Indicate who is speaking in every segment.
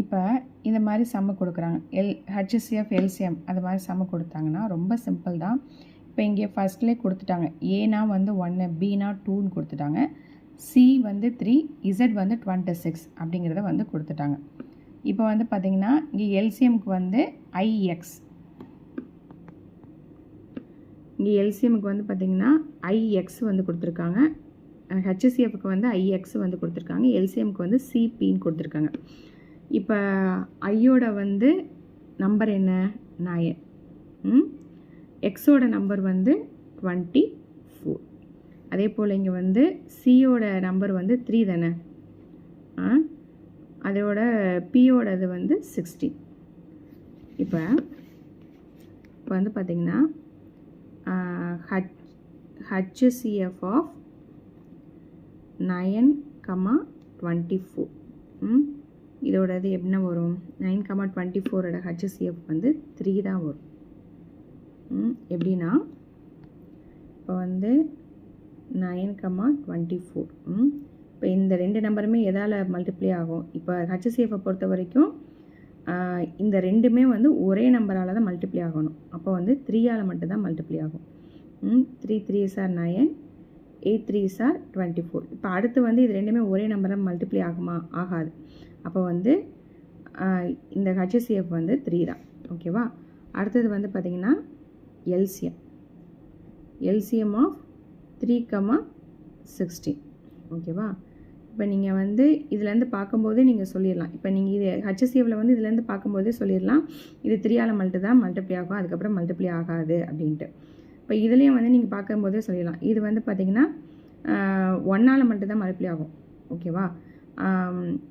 Speaker 1: இப்போ இந்த மாதிரி சம்மு கொடுக்குறாங்க. HCF LCM அது மாதிரி சம்மு கொடுத்தாங்கன்னா ரொம்ப சிம்பிள் தான். இப்போ இங்கே ஃபஸ்ட்லேயே கொடுத்துட்டாங்க. ஏனா வந்து 1, பினா 2ன்னு கொடுத்துட்டாங்க. சி வந்து 3, இசட் வந்து 26 அப்படிங்கிறத வந்து கொடுத்துட்டாங்க. இப்போ வந்து பார்த்திங்கன்னா இங்கே எல்சிஎம்க்கு வந்து ஐஎக்ஸ், இங்கே எல்சிஎம்க்கு வந்து பார்த்திங்கன்னா ஐஎக்ஸ் வந்து கொடுத்துருக்காங்க. ஹெச்சிஎஃப்க்கு வந்து ஐஎக்ஸ் வந்து கொடுத்துருக்காங்க. எல்சிஎம்க்கு வந்து சிபின்னு கொடுத்துருக்காங்க. இப்போ ஐயோட வந்து நம்பர் என்ன 9, எக்ஸோட நம்பர் வந்து 24. அதே போல் இங்கே வந்து சியோட நம்பர் வந்து 3 தானே, அதோட பியோடது வந்து 16. இப்போ வந்து பார்த்திங்கன்னா HCF ஆஃப் 9,24 இதோடது என்ன வரும்? 9,24ஓட HCF வந்து 3 தான் வரும். எப்படின்னா இப்போ வந்து 9,24 இப்போ இந்த ரெண்டு நம்பருமே எதால் மல்டிப்ளை ஆகும்? இப்போ HCF பொறுத்த வரைக்கும் இந்த ரெண்டுமே வந்து ஒரே நம்பரால் தான் மல்டிப்ளை ஆகணும். அப்போ வந்து 3ஆல் மட்டும்தான் மல்டிப்ளை ஆகும். 3 3s are 9, 8 3s are 24. இப்போ அடுத்து வந்து இது ரெண்டுமே ஒரே நம்பராக மல்டிப்ளை ஆகுமா? ஆகாது. அப்போ வந்து இந்த HCF வந்து 3 தான். ஓகேவா? அடுத்தது வந்து பார்த்திங்கன்னா எல்சிஎம் ஆஃப் 3,16. ஓகேவா? இப்போ நீங்கள் வந்து இதுலேருந்து பார்க்கும்போது நீங்கள் சொல்லிடலாம். இப்போ நீங்கள் இது HCFல வந்து இதுலேருந்து பார்க்கும்போதே சொல்லிடலாம், இது 3ஆல் மல்டிப்ளை ஆகும், அதுக்கப்புறம் மல்டிப்ளை ஆகாது அப்படின்ட்டு. இப்போ இதுலேயும் வந்து நீங்கள் பார்க்கும்போதே சொல்லிடலாம், இது வந்து பார்த்திங்கன்னா 1ஆல் மட்டும்தான் மல்டிப்ளை ஆகும். ஓகேவா?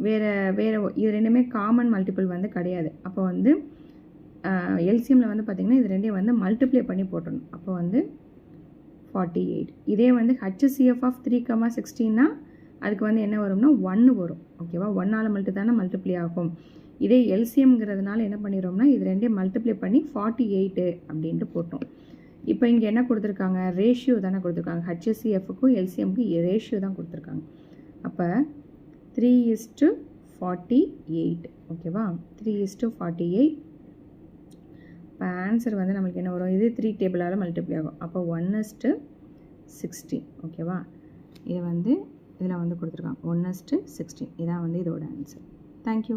Speaker 1: வேறு இது ரெண்டுமே காமன் மல்டிபிள் வந்து கிடையாது. அப்போ வந்து எல்சிஎம்மில் வந்து பார்த்திங்கன்னா இது ரெண்டையும் வந்து மல்டிப்ளை பண்ணி போட்டணும். அப்போ வந்து 48. இதே வந்து HCF ஆஃப் 3,16னா அதுக்கு வந்து என்ன வரும்னா 1 வரும். ஓகேவா? 1ஆல் மட்டும் தானே மல்டிப்ளை ஆகும். இதே எல்சிஎம்ங்கிறதுனால என்ன பண்ணிடுறோம்னா இது ரெண்டையும் மல்டிப்ளை பண்ணி 48 அப்படின்ட்டு போட்டோம். இப்போ இங்கே என்ன கொடுத்துருக்காங்க? ரேஷியோ தானே கொடுத்துருக்காங்க. HCFக்கும் எல்சிஎம்க்கு ரேஷியோ தான் கொடுத்துருக்காங்க. அப்போ 3:48. ஓகேவா? 3:48. இப்போ ஆன்சர் வந்து நம்மளுக்கு என்ன வரும்? இது 3 டேபிளால் மல்டிப்ளை ஆகும். அப்போ 1:16. ஓகேவா? இதை வந்து இதில் வந்து கொடுத்துருக்காங்க 1:16. இதான் வந்து இதோட ஆன்சர். தேங்க்யூ.